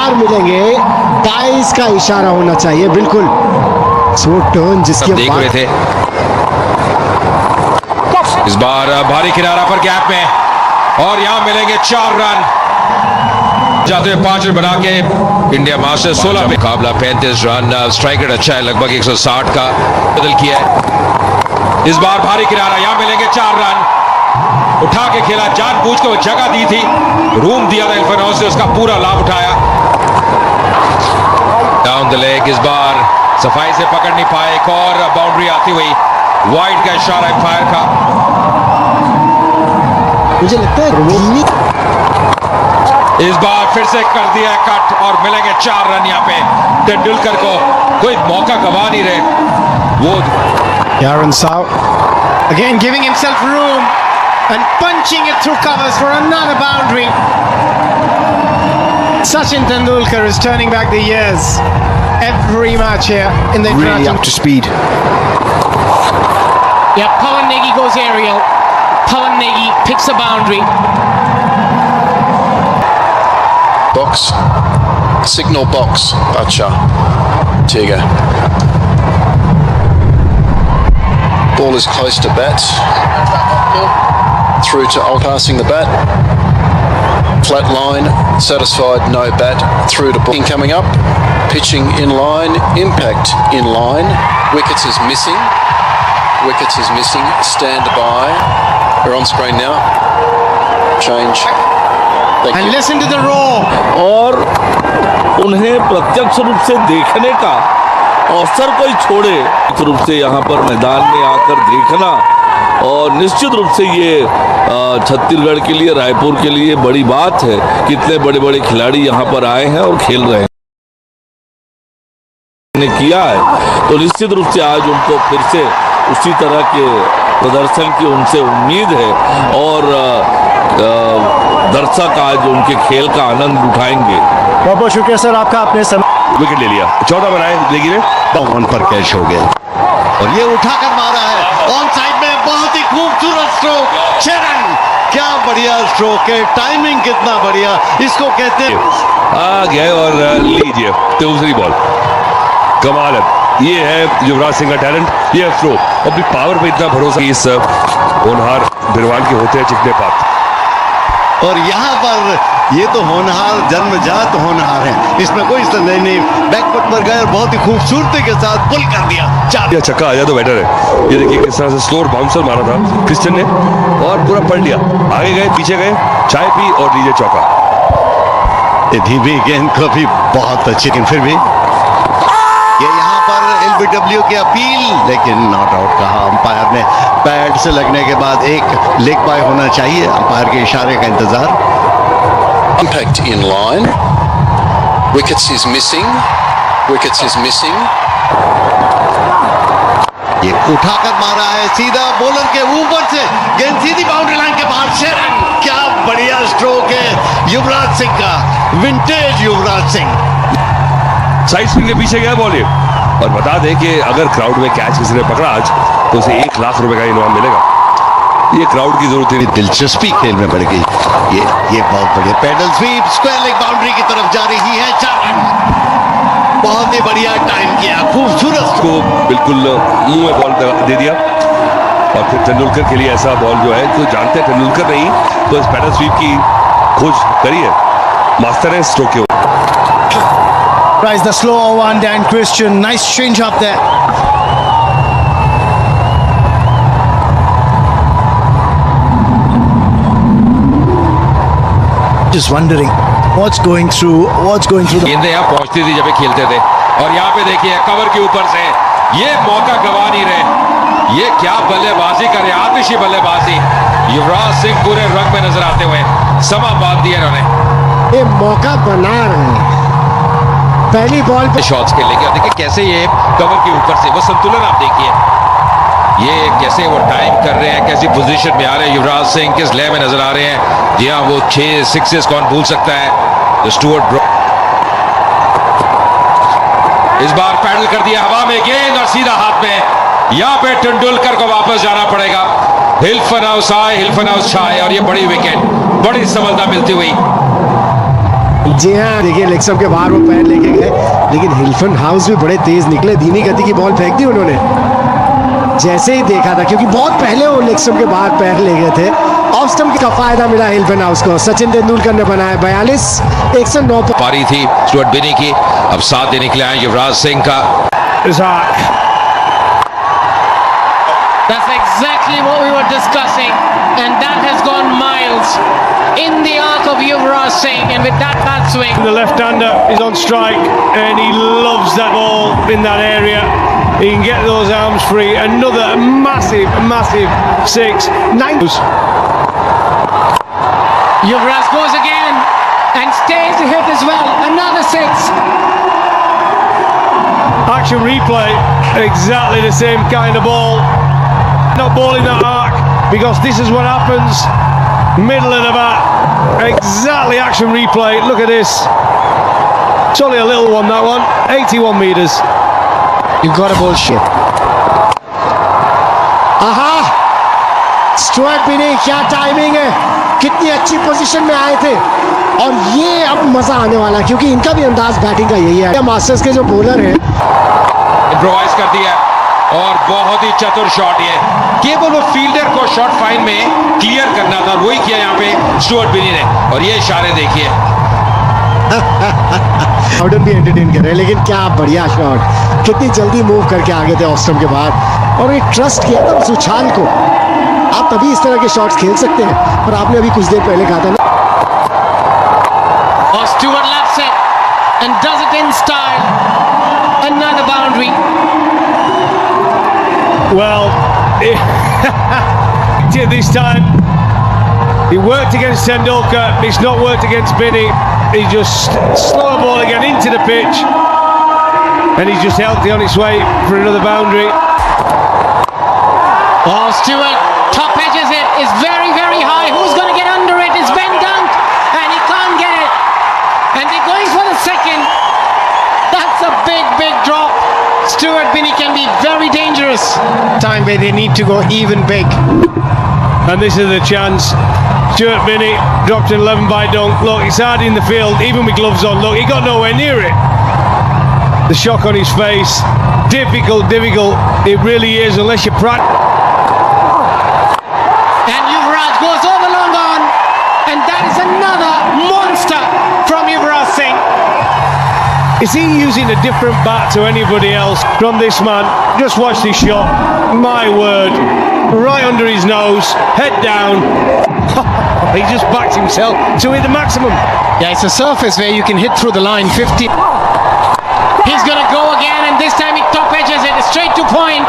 बार मिलेंगे 22 का इशारा होना चाहिए। बिल्कुल वो टर्न जिसके देख रहे थे। इस बार भारी किनारा पर गैप में और यहां मिलेंगे 4 रन। जाते हुए 5 रन बना के इंडिया मास्टर 16 में मुकाबला 35 रन। स्ट्राइक रेट अच्छा है, लगभग 160 का बदल किया है। इस बार भारी किनारा, यहां मिलेंगे 4 रन। उठा के खेला, जानबूझ के वो जगह दी थी, रूम दिया था इरफान हाउस से, उसका पूरा लाभ उठाया। डाउन द लेग, इस बार सफाई से पकड़ नहीं पाए। एक और बाउंड्री आती हुई, वाइड का इशारा एम्पायर का। मुझे लगता है इस बार फिर से कर दिया कट और मिलेंगे 4 रन। यहाँ पे तेंदुलकर को कोई मौका गवा नहीं रहे वो। Aaron Saul again giving himself room and punching it through covers for another boundary. Sachin Tendulkar is turning back the years every match here in the really up to speed. Yeah, Pawan Negi goes aerial. Pawan Negi picks a boundary. Box, signal box, Bacha, Tiga. Ball is close to bat, through to passing the bat, flat line, satisfied, no bat, through to ball. Coming up, pitching in line, impact in line, wickets is missing, stand by, we're on screen now, change. And listen to the roar. और उन्हें प्रत्यक्ष रूप से देखने का अवसर कोई छोड़े, निश्चित रूप से यहाँ पर मैदान में आकर देखना, और निश्चित रूप से ये छत्तीसगढ़ के लिए, रायपुर के लिए बड़ी बात है। कितने बड़े बड़े खिलाड़ी यहाँ पर आए हैं और खेल रहे हैं, ने किया है, तो निश्चित रूप से आज उनको फिर से उसी तरह के प्रदर्शन की उनसे उम्मीद है और दर्शक आज उनके खेल का आनंद उठाएंगे। बहुत बहुत शुक्रिया सर आपका, आपने विकेट ले लिया, 14 बनाए लेगी ने 52 पर कैच हो गया और ये उठाकर मारा है ऑन साइड में। बहुत ही खूबसूरत स्ट्रोक, 6 रन। क्या बढ़िया स्ट्रोक है, टाइमिंग कितना बढ़िया, इसको कहते हैं। आ गए और लीजिए दूसरी बॉल, कमाल है। ये है युवराज सिंह का टैलेंट, ये है थ्रो। अपनी पावर पे इतना भरोसा इस होनहार बिरवाल के होते हैं चिकने पात। और यहाँ पर ये तो होनहार, जन्मजात होनहार है, इसमें कोई संदेह नहीं। बैकफुट पर गए और बहुत ही खूबसूरती के साथ पुल कर दिया। 4 छक्का आ जाए तो बेटर है। ये देखिए किस तरह से स्लोर बाउंसर मारा था क्रिश्चियन ने और पूरा पलट लिया। आगे गए, पीछे गए, चाय पी और लीजिए चौका। ये धीमी गेंद को भी बहुत अच्छी, लेकिन फिर भी ये यहाँ पर एलबीडब्ल्यू की अपील, लेकिन नॉट आउट कहा अंपायर ने। पैड से लगने के बाद एक लेग बाय होना चाहिए, अंपायर के इशारे का इंतजार। Impact in line, wickets is missing, ये उठाकर मारा है सीधा बॉलर के ऊपर से, गेंद सीधी बाउंड्री लाइन के बाहर। 6 रन। क्या बढ़िया स्ट्रोक है युवराज सिंह का, vintage Yuvraj Singh. Side spin के पीछे गया बॉल और बता दें कि अगर क्राउड में कैच किसी ने पकड़ा आज तो उसे 1 लाख रुपए का इनाम मिलेगा। ये क्राउड की जरूरत है। दिलचस्पी खेल में बढ़ गई। ये बहुत बढ़िया paddle sweep, square leg boundary की तरफ जा रही है। 4 रन। बहुत ही बढ़िया टाइम किया, खूबसूरत को बिल्कुल मुंह में बॉल दे दिया और फिर तेंदुलकर के लिए ऐसा बॉल जो है, तो जानते हैं तेंदुलकर नहीं तो इस पैडल स्वीप की खोज करी है, मास्टर है स्ट्रोक के। Tries the slower one, Dan Christian. Nice change up there. Just wondering what's going through the. गेंदें यहाँ पहुंचती थी जब ये खेलते थे और यहाँ पे देखिए कवर के ऊपर से ये मौका गवा नहीं रहे। ये क्या बल्लेबाजी कर रहे, आतिशी बल्लेबाजी। युवराज सिंह पूरे रंग में नजर आते हुए समा बांध दिया इन्होंने। ये मौका बना रहे हैं, पहली बॉल पे शॉट्स खेलेंगे और देखिए कैसे ये कवर के ऊपर से वो संतुलन आप देखिए, ये कैसे वो टाइम कर रहे हैं, कैसी पोजीशन में आ रहे हैं। युवराज सिंह किस लय में नजर आ रहे हैं। जी हाँ, वो 6 सिक्सेस कौन भूल सकता है। जो स्टुअर्ट इस बार पैडल कर दिया हवा में गेंद और सीधा हाथ में। यहाँ पे तेंदुलकर को वापस जाना पड़ेगा। हिल्फन हाउस आए, हिल्फन हाउस छाए और ये बड़ी विकेट, बड़ी सफलता मिलती हुई जी हाँ, देखिए लेग स्टंप के बाहर वो पैर लेके गए, लेकिन हिल्फन हाउस भी बड़े तेज निकले, धीमी गति की बॉल फेंक दी उन्होंने। जैसे ही देखा था, क्योंकि बहुत पहले वो लेग स्टंप के बाहर पैर ले गए थे, ऑफ स्टंप का फायदा मिला हिल्फन हाउस को। सचिन तेंदुलकर ने बनाया 42-109 पारी थी स्टुअर्ट बिनी की। अब साथ देने के लिए आए युवराज सिंह का। That's exactly what we were discussing, and that has gone miles in the arc of Yuvraj Singh, and with that bat swing. The left-hander is on strike, and he loves that ball in that area. He can get those arms free. Another massive 6-9. Yuvraj goes again and stays to hit as well. Another 6. Action replay, exactly the same kind of ball. Not ball in that arc, because this is what happens. Middle of the bat, exactly action replay. Look at this. It's only a little one, that one. 81 metres. You got a bullshit. आहा, Stuart बिनी, क्या timing है, कितनी अच्छी position में आए थे। और ये अब मजा आने वाला है, क्योंकि इनका भी अंदाज बैटिंग का यही है। मास्टर्स के जो बॉलर हैं, इम्प्रोवाइज कर दिया और बहुत ही चतुर शॉट ये। केवल वो फील्डर को शॉट फाइन में क्लियर करना था, वही किया यहाँ पे स्टुअर्ट बिनी ने। और ये इशारे देखिए। हाउडन भी एंटरटेन कर रहे हैं, लेकिन क्या बढ़िया शॉट, कितनी जल्दी मूव करके आगे थे ऑफ स्टंप के बाद, और ये ट्रस्ट किया था उस उछाल को। आप तभी इस तरह के शॉट्स खेल सकते हैं, और आपने अभी कुछ देर पहले कहा था ना। Oh, Stewart laps it and does it in style. Another boundary. Well, this time he worked against Tendulkar. It's not worked against Binney. He just slowed the ball again into the pitch, and he's just healthy on its way for another boundary. Oh, Stewart top edges it, is very, very high. Who's going to get under it? It's Ben Dunk, and he can't get it. And they're going for the second. That's a big drop. Stewart Binney can be very dangerous. Time where they need to go even big. And this is the chance. Stewart Binney dropped an 11 by Dunk. Look, it's hard in the field, even with gloves on. Look, he got nowhere near it. The shock on his face. Difficult. It really is, unless you practice. And Yuvraj goes over long on. And that is another monster from Yuvraj Singh. Is he using a different bat to anybody else from this man? Just watch this shot. My word. Right under his nose. Head down. He just backed himself to hit the maximum. Yeah, it's a surface where you can hit through the line 50. He's going to go again, and this time he top edges it straight to point.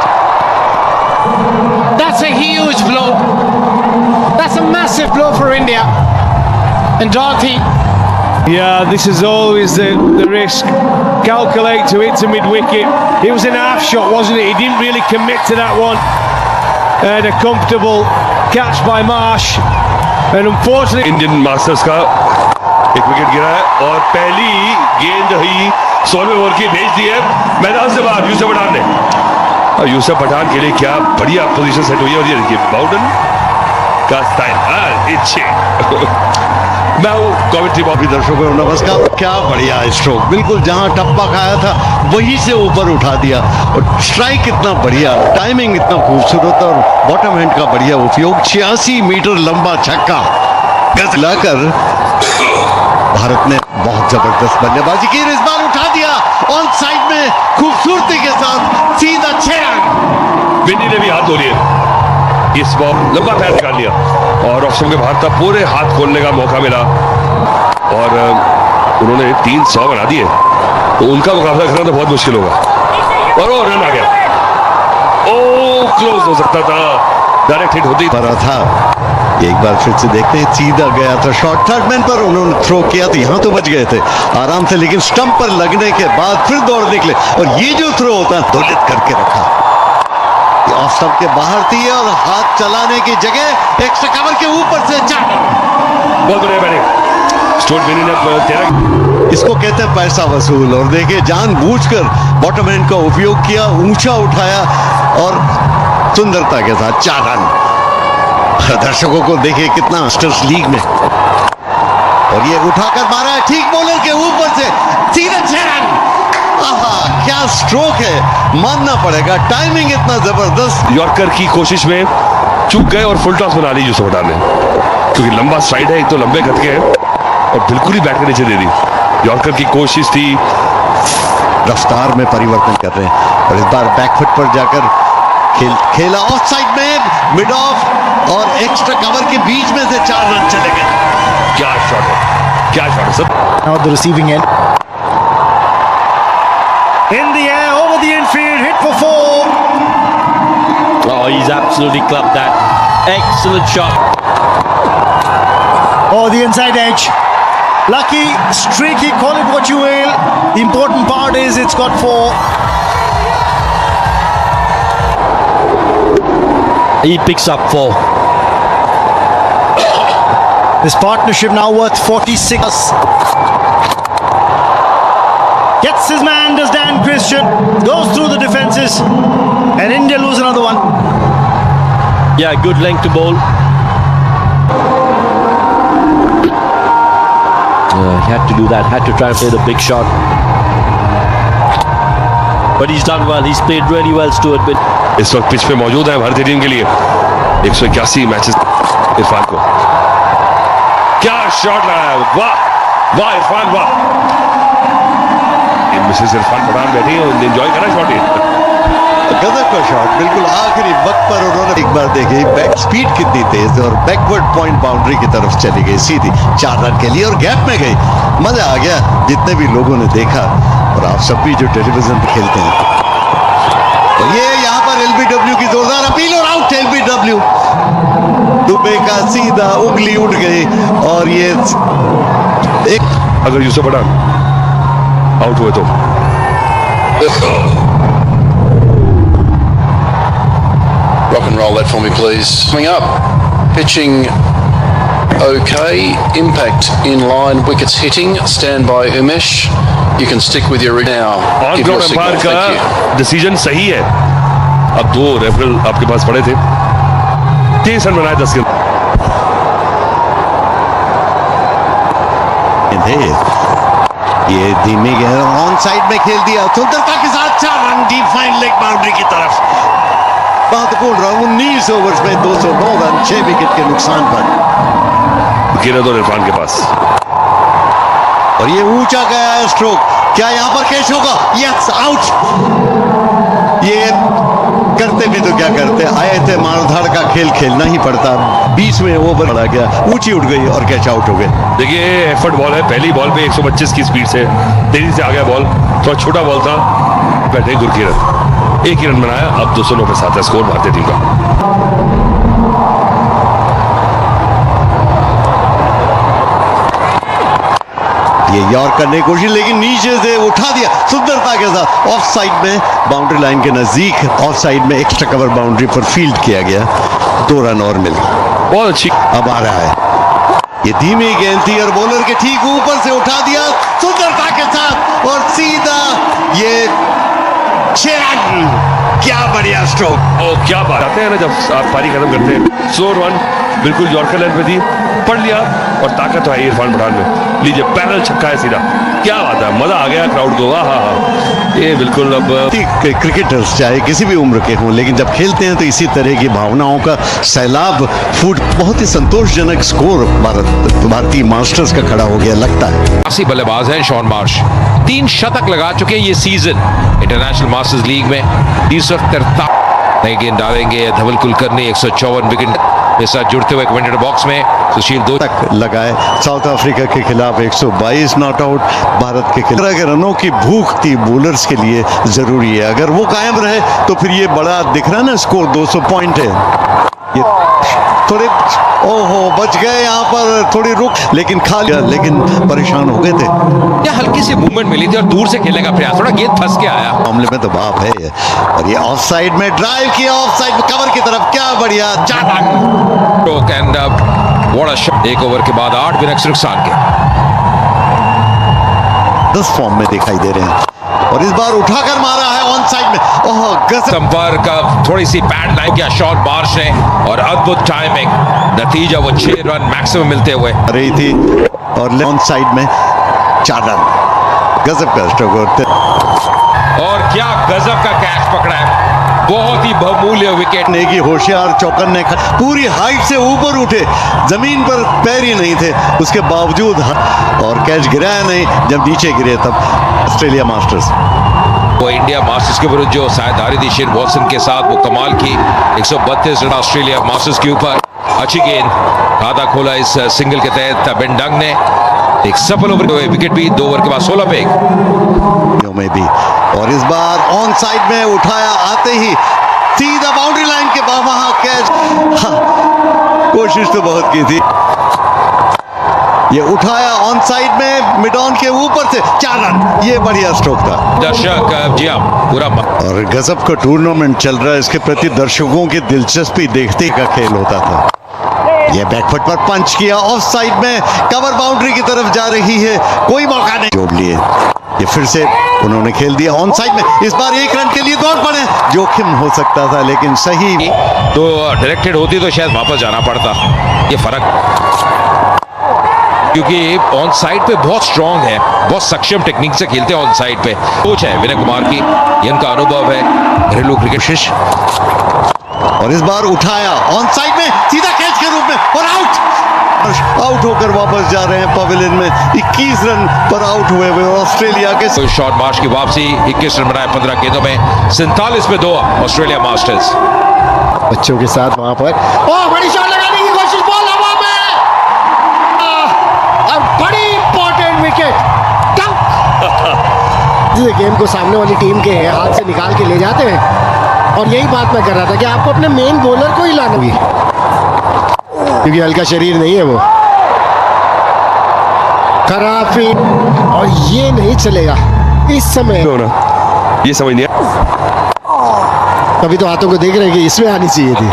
That's a huge blow. That's a massive blow for India. And Dorothy. Yeah, this is always the risk. Calculate to hit to mid-wicket. It was an half shot, wasn't it? He didn't really commit to that one. And a comfortable catch by Marsh. And unfortunately... Indian masters का एक wicket गिरा है और पहली गेंद ही 16वें over की भेज दी है मैदान से बाहर यूसुफ पठान ने। और यूसुफ पठान के लिए क्या बढ़िया पोजीशन सेट हुई है। और ये देखिए बाउडन का स्टाइल। मैं कमेंट्री बॉक्स दर्शकों को नमस्कार। क्या बढ़िया स्ट्रोक, बिल्कुल जहां टप्पा खाया था वहीं से ऊपर उठा दिया, और स्ट्राइक इतना बढ़िया, टाइमिंग इतना खूबसूरत, और बॉटम हैंड का बढ़िया उपयोग। 86 मीटर लंबा छक्का गज लाकर भारत ने बहुत जबरदस्त बल्लेबाजी की। इस बार उठा दिया ऑन साइड में खूबसूरती के साथ, सीधा 6 रन। बिन्नी ने भी हाथ धो लिए, इस बॉल लंबा पैर निकाल लिया और ऑफ स्टंप के बाहर था, पूरे हाथ खोलने का मौका मिला और उन्होंने 300 बना दिए। तो उनका मुकाबला करना तो बहुत मुश्किल होगा। और वो रन आ गया। ओ क्लोज हो सकता था, डायरेक्ट हिट होती पड़ा था। एक बार फिर से देखते हैं, सीधा गया था शॉट, थर्ड मैन पर उन्होंने थ्रो किया था, यहाँ तो बच गए थे आराम से, लेकिन स्टंप पर लगने के बाद फिर दौड़ निकले, और ये जो थ्रो होता है दौलत करके रखा। ऑफ स्टंप के बाहर थी और हाथ चलाने की जगह एक्स्ट्रा कवर के ऊपर से बहुत बढ़िया बैटिंग स्टुअर्ट बिनी ने 13। इसको कहते हैं पैसा वसूल। और देखिए जानबूझकर बॉटम हैंड का उपयोग किया, ऊंचा उठाया और सुंदरता के साथ 4 रन। दर्शकों को देखिए कितना मास्टर्स लीग में और ये उठाकर मारा है ठीक बॉलर के ऊपर से, सीधे 6 रन। आहा, क्या स्ट्रोक है, मानना पड़ेगा, टाइमिंग इतना जबरदस्त। यॉर्कर की कोशिश में चूक गए और फुल टॉस बना ली यूसुफ पठान ने, क्योंकि लंबा स्ट्राइड है, एक तो लंबे गतके हैं और बिल्कुल ही बैट के नीचे दे दी। यॉर्कर की कोशिश थी, रफ्तार में परिवर्तन कर रहे हैं और इस बार बैकफुट पर जाकर खेला ऑफ साइड में, मिड ऑफ और एक्स्ट्रा कवर के बीच में से 4 रन चले गए। क्या शॉट है, क्या शॉट है sir. Now the receiving end. In the air, over the infield, hit for 4. Oh, he's absolutely clubbed that. Excellent shot. Oh, the inside edge. Lucky, streaky, call it what you will. The important part is it's got 4. He picks up 4. This partnership now worth 46. Gets his man, does Dan Christian. Goes through the defences. And India lose another one. Yeah, good length to bowl. He had to do that, had to try and play the big shot. But he's done well, he's played really well, Stuart Bin. इस वक्त pitch पे मौजूद है भारतीय team के लिए 181 matches Irfan को। क्या शॉट लगाया, वाह वाह इरफान वाह। मिसेस इरफान पठान बैठी है, एंजॉय करा शॉट ये। गजब का शॉट, बिल्कुल आखिरी वक्त पर उन्होंने एक बार देखी बैक स्पीड कितनी तेज और बैकवर्ड पॉइंट बाउंड्री की तरफ चली गई सीधी 4 रन के लिए और गैप में गई। मजा आ गया जितने भी लोगों ने देखा और आप सब भी जो टेलीविजन पे खेलते हैं। तो ये यहाँ पर एलबीडब्ल्यू की जोरदार अपील और आउट एलबीडब्ल्यू। दुबे का सीधा उंगली उठ गई और ये एक अगर यूसुफ पठान आउट हुए तो Rock and roll that for me, please. Coming up, pitching okay, impact in line, wickets hitting. Stand by Umesh. You can stick with your now. On Give your ground signal. Umpire Thank you. का decision सही है। अब 2 referral आपके पास पड़े थे, 30 run बनाए 10 के। ये धीमी गहरा ऑन साइड में खेल दिया, सुंदरता के साथ 4 run deep fine leg boundary की तरफ। महत्वपूर्ण रन 19 ओवर्स में 209 रन 6 विकेट के नुकसान पर। गिरद और इरफान के पास और ये ऊंचा गया है स्ट्रोक, क्या यहां पर कैच होगा? Yes, out. ये करते भी तो क्या करते, आए थे मारधाड़ का खेल खेलना ही पड़ता। 20वें ओवर पड़ा गया, ऊंची उठ गई और कैच आउट हो गए। देखिए एफर्ट बॉल है, पहली बॉल पे 125 की स्पीड से तेजी से आ गया बॉल, थोड़ा छोटा बॉल था, बैठे गुरकीरत 1 ही रन बनाया। अब 209 पे 7 है स्कोर भारतीय टीम का। ये यॉर्क करने की कोशिश लेकिन नीचे से उठा दिया सुंदरता के साथ। ऑफ साइड में बाउंड्री लाइन के नजदीक ऑफ साइड में एक्स्ट्रा कवर बाउंड्री पर फील्ड किया गया, 2 रन और मिल गए। बहुत अच्छी अब आ रहा है, ये धीमी गेंद थी और बॉलर के ठीक ऊपर से उठा दिया सुंदरता के साथ और सीधा ये 6 रन। क्या बढ़िया स्ट्रोक। और क्या बात आते हैं ना जब आप पारी खत्म करते हैं। 100 रन बिल्कुल यॉर्कर लाइन पे थी, पढ़ लिया और ताकत तो है इरफान पठान में। लीजिए पैरल छक्का है सीधा, क्या बात है, मजा आ गया क्राउड को। वाह हाँ, ये बिल्कुल अब क्रिकेटर्स चाहे किसी भी उम्र के हों, लेकिन जब खेलते हैं तो इसी तरह की भावनाओं का सैलाब फूट। बहुत ही संतोषजनक स्कोर भारतीय मास्टर्स का खड़ा हो गया लगता है। ऐसी बल्लेबाज है शॉन मार्श, 3 शतक लगा चुके हैं ये सीजन इंटरनेशनल मास्टर्स लीग में। 343 नई गेंद डालेंगे धवल कुलकर्णी, 154 विकेट के साथ जुड़ते हुए कमेंटेटर बॉक्स में सुशील 2 तक लगाए। साउथ अफ्रीका के खिलाफ 122 नॉट आउट। भारत के खिलाफ के रनों की भूख थी बॉलर्स के लिए जरूरी है, अगर वो कायम रहे तो फिर ये बड़ा दिख रहा ना स्कोर 200 पॉइंट है। ये थोड़े ओहो बच गए यहाँ पर, थोड़ी रुक लेकिन खा लिया, लेकिन परेशान हो गए थे। क्या हल्की सी मूवमेंट मिली थी और दूर से खेलने का प्रयास, थोड़ा गेंद फंस के आया। मामले में तो बाप है और ये ऑफ साइड में ड्राइव किया, ऑफ साइड कवर की तरफ, क्या बढ़िया 4 run. And what a shot. 1 over के बाद 8 विकेट्स नुकसान के 10 फॉर्म में दिखाई दे रहे हैं। और इस बार उठाकर मारा है ऑन साइड में। ओह गजब संपर्क थोड़ी सी पैड लाइन किया शॉट बार्श ने और अद्भुत टाइमिंग, नतीजा वो 6 रन मैक्सिमम मिलते हुए रही थी और ऑन साइड में 4 रन। गजब का स्ट्रोक और क्या गजब का कैच पकड़ा है, बहुत ही बहुमूल्य विकेट। नेगी होशियार चौकन ने पूरी हाइट से ऊपर उठे, जमीन पर पैर ही नहीं थे, उसके बावजूद और कैच गिराया नहीं। जब नीचे गिरे तब ऑस्ट्रेलिया मास्टर्स वो इंडिया मास्टर्स के विरुद्ध जो साझेदारी थी शेन वॉटसन के साथ, वो कमाल की 132 रन ऑस्ट्रेलिया मास्टर्स के ऊपर। अच्छी गेंद, खाता खोला इस सिंगल के तहत बेन डंग ने। एक सफल ओवर विकेट भी 2 ओवर के बाद 16 पे में भी। और इस बार ऑन साइड में उठाया, आते ही सीधा बाउंड्री लाइन के वहां कैच। कोशिश तो बहुत की थी, ये उठाया ऑन साइड में मिड ऑन के ऊपर से 4 रन। ये बढ़िया स्ट्रोक था। दर्शक जी हाँ पूरा और गजब का टूर्नामेंट चल रहा है, इसके प्रति दर्शकों की दिलचस्पी देखते का खेल होता था। ये बैकफुट पर पंच किया, ऑफ साइड में कवर बाउंड्री की तरफ जा रही है, कोई मौका नहीं, जोड़ लिए। ये फिर से उन्होंने खेल दिया ऑन साइड में। इस बार 1 रन के लिए दौड़ पड़े, जोखिम हो सकता था लेकिन सही तो डायरेक्टेड होती तो शायद वापस जाना पड़ता। ये फर्क क्योंकि ऑन साइड पे बहुत स्ट्रांग है, बहुत सक्षम टेक्निक से खेलते हैं ऑन साइड पे। कोच है विनय कुमार की, ये इनका अनुभव है घरेलू क्रिकेट। और इस बार उठाया ऑन साइड में सीधा कैच के रूप में और आउट होकर वापस जा रहे हैं पवेलियन में। 21 रन पर आउट हुए ऑस्ट्रेलिया के। शॉट मार्च की वापसी, 21 रन बनाए 15 गेंदों में, 47 पे 2 ऑस्ट्रेलिया मास्टर्स। बच्चों के साथ वहां पर बड़ी शॉट लगाने की कोशिश, बॉल हवा में, और बड़ी इंपॉर्टेंट विकेट। गेम को सामने वाली टीम के हाथ से निकाल के ले जाते हैं। और यही बात मैं कर रहा था कि आपको अपने मेन बॉलर को ही लाना होगी, क्योंकि हल्का शरीर नहीं है वो। खराब फील्ड, और ये नहीं चलेगा इस समय। ये समझ नहीं कभी तो हाथों को देख रहे हैं कि इसमें आनी चाहिए थी।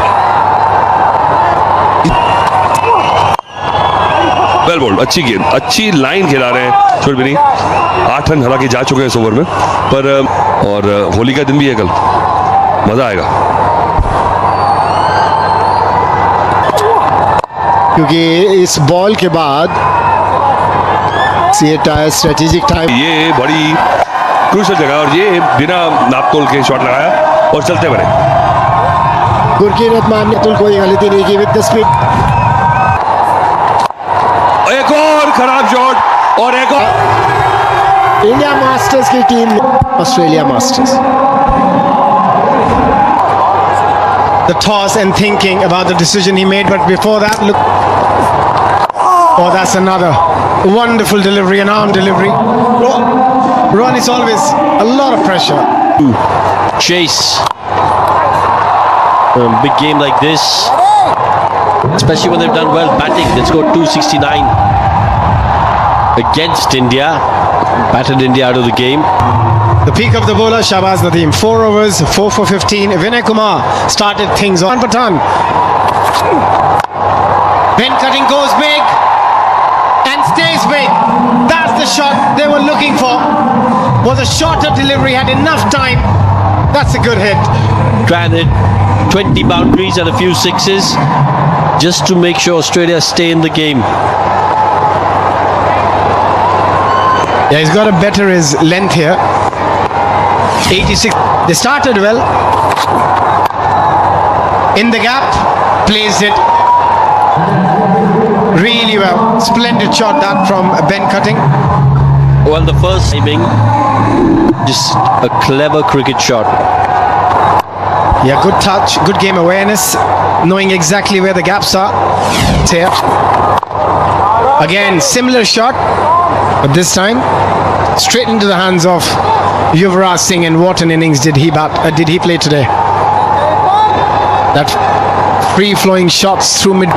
वेल बॉल्ड, अच्छी गेंद, अच्छी लाइन खिला रहे हैं छोड़ भी नहीं। 8 रन हालांकि जा चुके हैं इस ओवर में, पर और होली का दिन भी है कल, मजा आएगा। क्योंकि इस बॉल के बाद स्ट्रेटेजिक टाइम, ये बड़ी क्रूशल जगह, और ये बिना नापतोल के शॉट लगाया और चलते बने। गुरकीरत मान ने कोई गलती नहीं की विद द स्पीड। एक और खराब शॉट और एक और। इंडिया मास्टर्स की टीम ने Australia masters. The toss and thinking about the decision he made, but before that, look. Oh, that's another wonderful delivery, an arm delivery. Ron, it's always a lot of pressure. Chase. Big game like this, especially when they've done well batting. They scored 269 against India, battered India out of the game. The peak of the bowler, Shahbaz Nadeem. 4 overs, 4 for 15. Vinay Kumar started things on. Pathan. Ben cutting goes big and stays big. That's the shot they were looking for. Was a shorter delivery, had enough time. That's a good hit. Granted, 20 boundaries and a few sixes just to make sure Australia stay in the game. Yeah, he's got to better his length here. 86. They started well. In the gap, plays it really well. Splendid shot that from Ben Cutting. Well, the first timing, just a clever cricket shot. Yeah, good touch, good game awareness, knowing exactly where the gaps are. Here. Again, similar shot, but this time straight into the hands of Yuvraj Singh. And what an innings did he play today? That free-flowing shots through mid.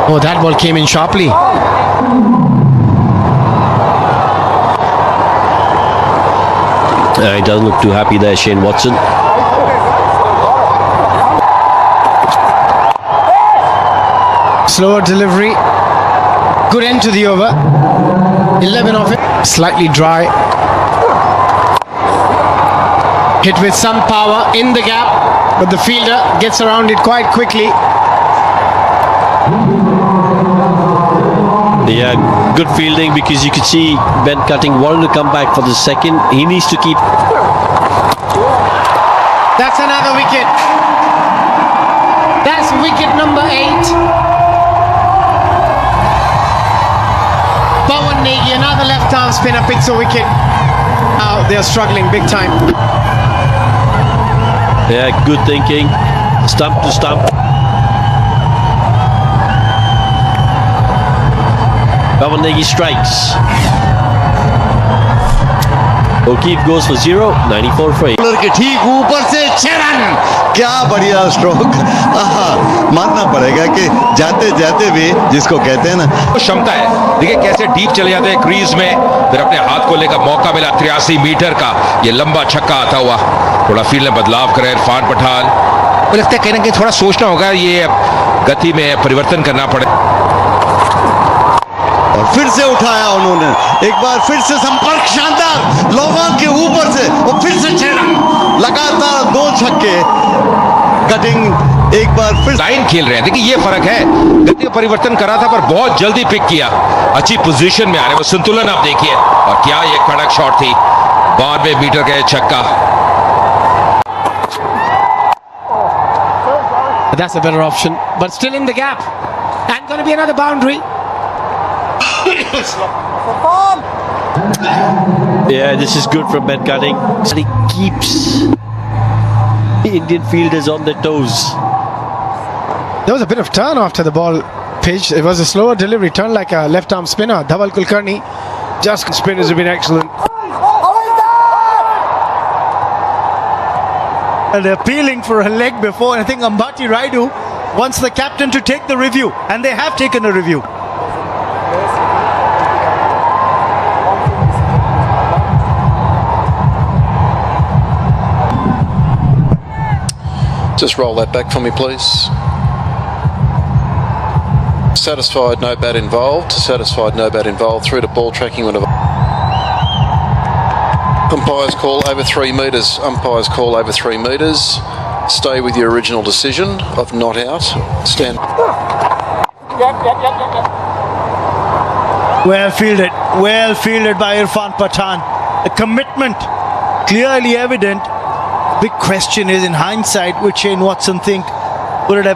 Oh, that ball came in sharply. He doesn't look too happy there, Shane Watson. Slower delivery. Good end to the over. 11 of it. Slightly dry. Hit with some power in the gap, but the fielder gets around it quite quickly. Yeah, good fielding, because you could see Ben Cutting wanted to come back for the second. He needs to keep. That's another wicket. That's wicket number 8. Pawan Negi, another left-arm spinner, picks a wicket. Now they're struggling big time. Yeah, good thinking. Stump to stump. Pawan Negi strikes. O'Keefe goes for 0, 94 for 8. के ठीक ऊपर से 6 run, क्या बढ़िया stroke. मानना पड़ेगा कि जाते जाते भी जिसको कहते हैं ना, क्षमता है। देखिए कैसे डीप चले जाते हैं क्रीज में, फिर अपने हाथ को लेकर मौका मिला 83 मीटर का ये लंबा छक्का आता हुआ। थोड़ा फील्ड में बदलाव करे इरफान पठान, मुझे लगता है कहीं ना कहीं थोड़ा सोचना होगा, ये गति में परिवर्तन करना पड़े। और फिर से उठाया उन्होंने, एक बार फिर से संपर्क शानदार, लोगों के ऊपर से और फिर से 6 रन, लगातार 2 छक्के। कटिंग एक बार फिर लाइन खेल रहे हैं, देखिए ये फर्क है। गति में परिवर्तन करा था पर बहुत जल्दी पिक किया, अच्छी पोजीशन में आ रहे, वो संतुलन आप देखिए। और क्या ये कड़क शॉट थी, 92 मीटर का छक्का। That's a better option, but still in the gap. And going to be another boundary. Yeah, this is good from Ben Cutting. He keeps the Indian fielders on their toes. There was a bit of turn after the ball pitched. It was a slower delivery, turn like a left-arm spinner. Dhaval Kulkarni. Just spinners have been excellent. And they're appealing for a leg before. I think Ambati Raidu wants the captain to take the review, and they have taken a review. Just roll that back for me, please. Satisfied, no bat involved. Satisfied, no bat involved. Through to ball tracking. Umpires call over 3 metres. Umpires call over 3 metres. Stay with your original decision of not out. Stand. Well fielded by Irfan Pathan. The commitment clearly evident. Big question is, in hindsight, would Shane Watson think, would it have